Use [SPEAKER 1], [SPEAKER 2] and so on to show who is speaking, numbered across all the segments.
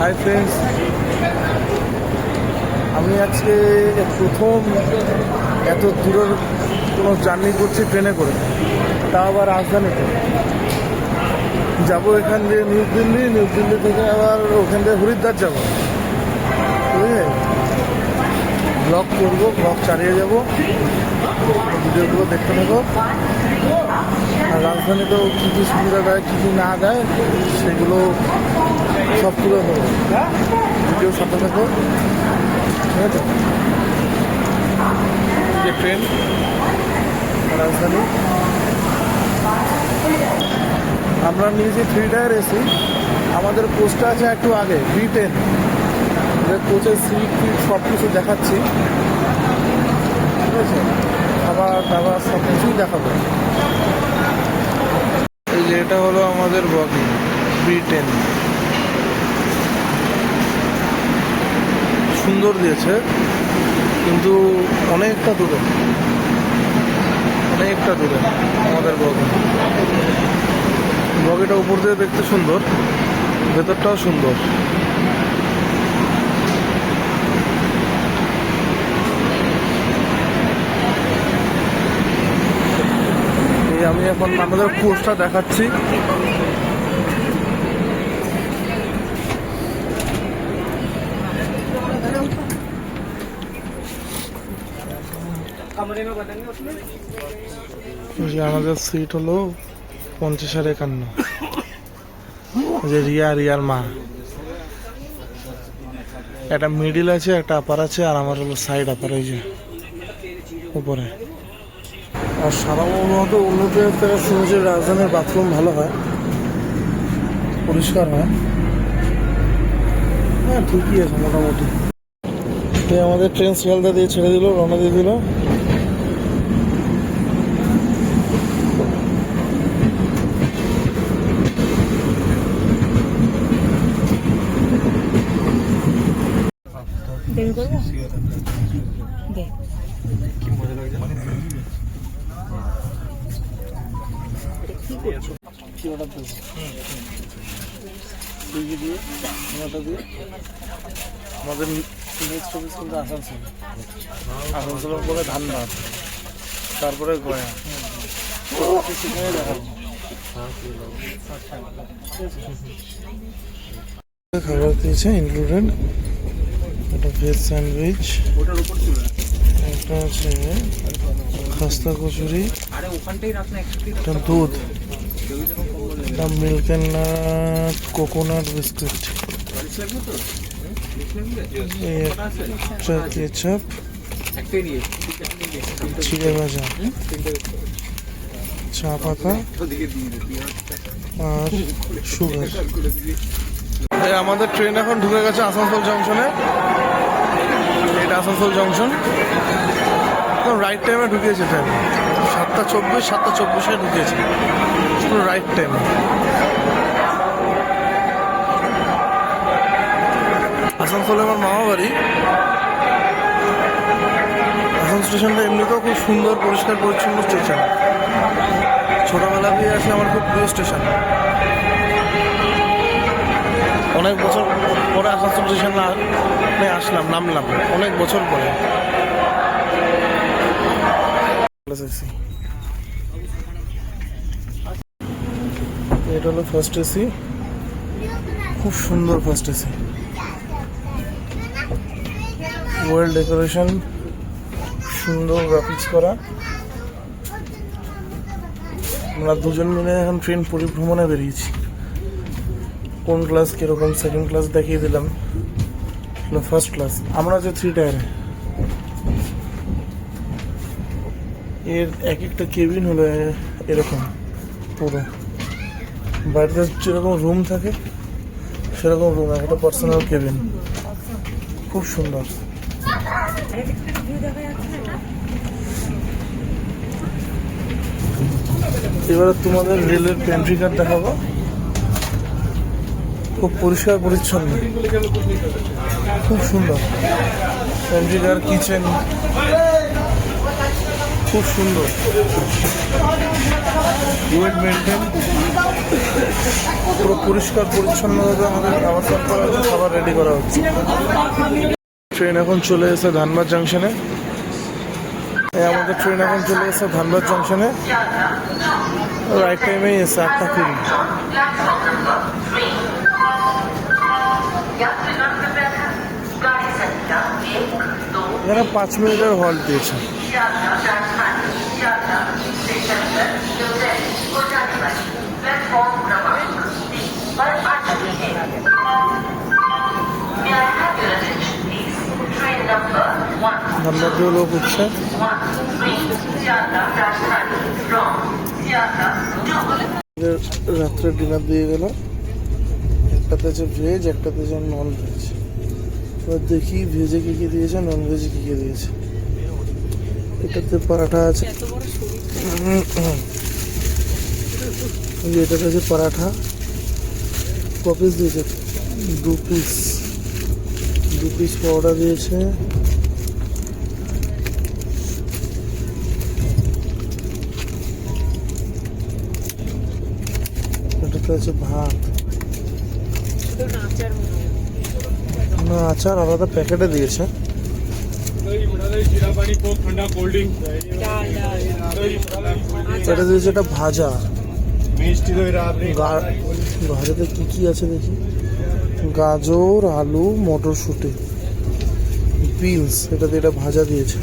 [SPEAKER 1] Hi friends, আমি আজকে প্রথম এত দূরের কোনো জার্নি করছি ট্রেনে করে, তা আবার রাজধানীতে যাবো। এখান দিয়ে নিউ দিল্লি থেকে আবার ওখান থেকে হরিদ্বার যাবো। বুঝলে, ব্লগ করবো, ব্লগ চালিয়ে যাবো, ভিডিওগুলো দেখতে নেবো। আর রাজধানীতেও কী কী সুবিধা দেয়, কী কী না দেয়, সেগুলো সব তুলে ধরবো। ভিডিও সাথে থাকো, ঠিক আছে? যে ট্রেন রাজধানী, আমরা নিয়েছি 3 টায়ার এসি। আমাদের কোচটা আছে একটু আগে, B10। কোচের সিট সব কিছু দেখাচ্ছি, ঠিক আছে? খাবার দাবার সব কিছুই দেখাবো। এই যে এটা হলো আমাদের বগি B10, সুন্দর দিয়েছে কিন্তু অনেকটা দূরে আমাদের বগিটা উপর দিয়ে দেখতে সুন্দর, ভেতরটাও সুন্দর। আমি এখন আমাদের কোচটা দেখাচ্ছি। আমাদের সিট হলো 50 আর 51, যে রিয়ার মা। একটা মিডিল আছে, একটা আপার আছে, আর আমার হলো সাইড আপার, এই যে উপরে। আর সাধারণত উন্নত থেকে শুনেছি রাজধানীর বাথরুম ভালো হয়, পরিষ্কার হয়। হ্যাঁ, ঠিকই আছে মোটামুটি। আমাদের ট্রেন শিয়ালদা দিয়ে ছেড়ে দিল, রওনা দিয়ে দিল। আমাদের নেক্সট অফিস কিন্তু আসানসোলের পরে ধানবাদ, তারপরে গয়া। খাবার দিয়েছে ইনক্লুডেড, একটা ভেজ স্যান্ডউইচ, একটা আছে খাস্তা কচুরি, একটা দুধ, একটা milk and nut coconut biscuit, একটা কেচাপ, চিড়ে ভাজা, চা পাতা আর সুগার। আমাদের ট্রেন এখন ঢুকে গেছে আসানসোল জংশনে। এটা আসানসোল জংশন, রাইট টাইমে ঢুকিয়েছে ট্রেন। 7:24 ঢুকিয়েছে, রাইট টাইম। আসানসোলে আমার মামা বাড়ি। আসানসোল স্টেশনটা এমনিতেও খুব সুন্দর, পরিষ্কার পরিচ্ছন্ন স্টেশন। ছোটবেলা দিয়ে আসে, আমার খুব প্রিয় স্টেশন। অনেক বছর পরে আসানসোল স্টেশনে আসলাম, নামলাম অনেক বছর পরে। এটা হলো ফার্স্ট এসি, খুব সুন্দর ফার্স্ট এসি, ওয়েল ডেকোরেশন, সুন্দর গ্রাফিক্স করা। আমরা দুজন মিলে এখন ট্রেন পরিভ্রমণে বেরিয়েছি। কোন ক্লাস কিরকম, সেকেন্ড ক্লাস দেখিয়ে দিলাম, ফার্স্ট ক্লাস। আমরা যে 3 টায়ারে, এর এক একটা কেবিন হলো এরকম পুরো। বাড়িতে যেরকম রুম থাকে সেরকম রুম, একটা পার্সোনাল কেবিন, খুব সুন্দর। এবারে তোমাদের রেলের পেন্ট্রি কার্ড দেখাবো, খুব পরিষ্কার পরিচ্ছন্ন, খুব সুন্দর পেন্ট্রি কার্ড, কিচেন, খুব সুন্দর, ওয়েল মেনটেন, পুরো পরিষ্কার পরিচ্ছন্নভাবে আমাদের খাবার সার্ভ করা হচ্ছে, খাবার রেডি করা হচ্ছে। ট্রেন এখন চলে এসেছে ধানবাদ জাংশনে। আমাদের ট্রেন এখন চলে এসেছে ধানবাদ জাংশনে, রাইট টাইমেই এসে 8:20। এখানে 5 মিনিটের হল্ট দিয়েছে। ধানবাদ দিয়েও লোক উঠছে। রাত্রে ডিনার দিয়ে গেল, একটাতে আছে ভেজ, একটাতে আছে নন ভেজ। এবার দেখি ভেজে কী কী দিয়েছে, নন ভেজে কী কী দিয়েছে। এটাতে পরাঠা আছে, এটাতে আছে পরাঠা। ক পিস দিয়েছে? 2 পিস। 2 পিস পরোটা দিয়েছে। এটাতে আছে ভাত, না আচার আলাদা প্যাকেটে দিয়েছে। এটা দিয়েছে এটা ভাজা। ভাজাতে কি কি আছে দেখি, গাজর, আলু, মটরশুঁটি, বিনস, এটাতে এটা ভাজা দিয়েছে।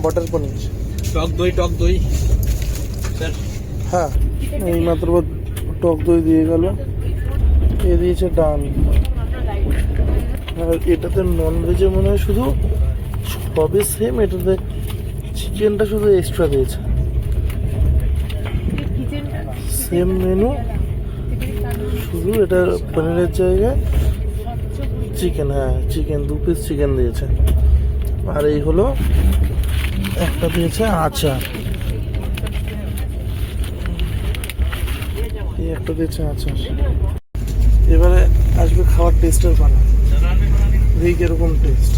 [SPEAKER 1] বাটার পনির,
[SPEAKER 2] টক দই
[SPEAKER 1] হ্যাঁ এই মাত্র টক দই দিয়ে গেল। এ দিয়েছে ডাল। আর এটাতে নন ভেজে মনে হয় শুধু সবই সেম, এটাতে চিকেনটা শুধু এক্সট্রা দিয়েছে। সেম মেনু, শুধু এটা পনিরের জায়গায় চিকেন। হ্যাঁ চিকেন, 2 পিস চিকেন দিয়েছে। আর এই হলো একটা দিয়েছে আচার, এই একটা দিয়েছে আচার। এবারে আসবে খাওয়ার টেস্টের পালা, দেখি কিরকম টেস্ট।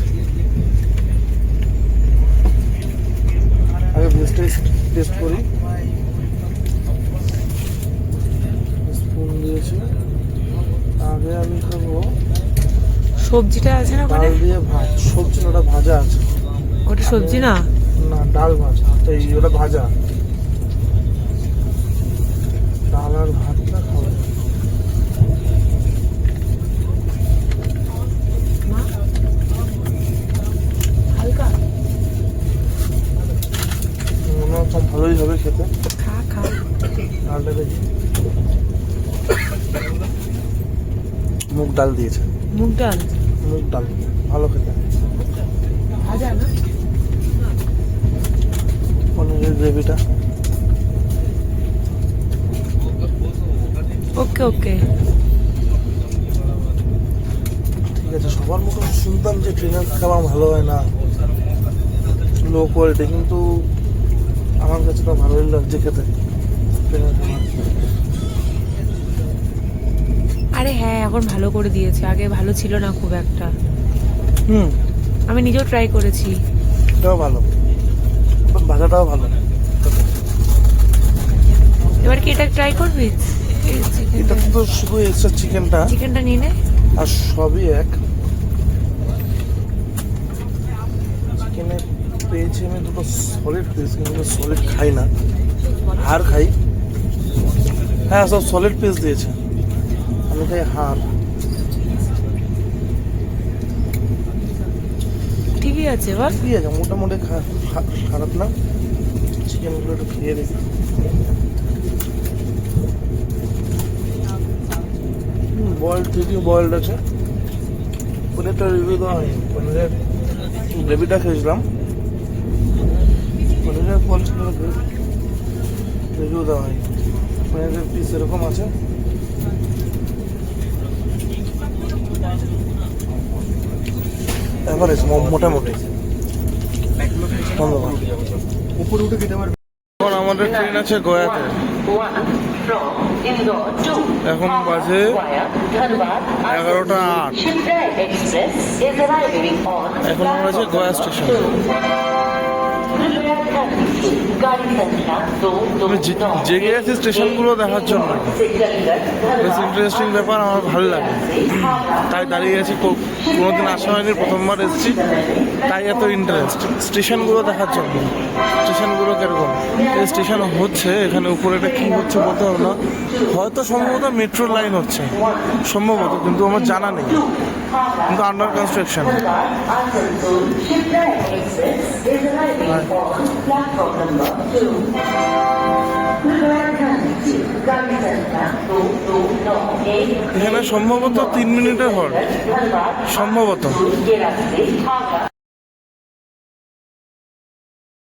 [SPEAKER 1] আগে ভেজটা টেস্ট করি। স্পুন দিয়েছে। আগে আমি খাবো
[SPEAKER 3] সবজিটা আছে না,
[SPEAKER 1] ডাল দিয়ে ভাত। সবজি না, ওটা ভাজা আছে।
[SPEAKER 3] ওটা সবজি না,
[SPEAKER 1] না ডাল ভাজা, এই ওটা ভাজা। ডাল আর ভাতটা খাবো।
[SPEAKER 3] হালকা
[SPEAKER 1] মনে হয় খুব ভালোই হবে খেতে।
[SPEAKER 3] খা খা।
[SPEAKER 1] ডালটা দেখি, মুগ ডাল দিয়েছে।
[SPEAKER 3] মুগ ডাল,
[SPEAKER 1] মুগ ডাল ভালো খেতে।
[SPEAKER 3] ভাজা না,
[SPEAKER 1] পনিরের গ্রেভিটা
[SPEAKER 3] ওকে ওকে।
[SPEAKER 1] ঠিক আছে। সবার মতন শুনতাম যে ট্রেনের খাবার ভালো হয় না, লো কোয়ালিটি, কিন্তু আমার কাছে তো ভালোই লাগছে খেতে ট্রেনের খাবার।
[SPEAKER 3] আরে হ্যাঁ এখন ভালো করে দিয়েছে, আগে ভালো ছিল না খুব একটা। আমি নিজেও ট্রাই করেছি।
[SPEAKER 1] এটাও ভালো, ভাজাটাও ভালো।
[SPEAKER 3] এবার কি এটা ট্রাই করবি?
[SPEAKER 1] এটা তো শুধু এক্সট্রা
[SPEAKER 3] চিকেনটা নিয়ে নে।
[SPEAKER 1] আর সবই এক। চিকেনে পেয়েছি আমি 2টো সলিড পিস, কিন্তু সলিড খাই না, হাড় খাই। হ্যাঁ সব সলিড পিস দিয়েছে, আমি খাই হাড়।
[SPEAKER 3] ঠিকই আছে, বল
[SPEAKER 1] ঠিক আছে, মোটামুটি খারাপ না। চিকেনগুলো একটু খেয়ে দেখি। বয়েলড, ঠিকই বয়েলড আছে। পনিরটা রিভিউ দেওয়া হয়নি, পনিরের গ্রেভিটা খেয়েছিলাম। পনিরের কোয়ালিটিটা রিভিউ দেওয়া হয়নি। পনিরের পিস এরকম আছে। এভারেজ, মোটামুটি ধন্যবাদ।
[SPEAKER 2] উপরে উঠে যেতে পারবে।
[SPEAKER 1] এখন আমাদের ট্রেন আছে গয়াতে। এখন বাজে 11:08। এখন আমরা আছি গয়া স্টেশন। আমি জেগে আছি স্টেশনগুলো দেখার জন্য। বেশ ইন্টারেস্টিং ব্যাপার, আমার ভালো লাগে, তাই দাঁড়িয়ে আছি। কোনোদিন আসা হয়নি, প্রথমবার এসেছি, তাই এত ইন্টারেস্ট স্টেশনগুলো দেখার জন্য। স্টেশনগুলো কিরকম, এই স্টেশন হচ্ছে এখানে উপরে এটা কী হচ্ছে বলতে হবে না, হয়তো সম্ভবত মেট্রো লাইন হচ্ছে সম্ভবত, কিন্তু আমার জানা নেই, কিন্তু আন্ডার কনস্ট্রাকশন। এখানে সম্ভবত 3 মিনিটের হল সম্ভবত।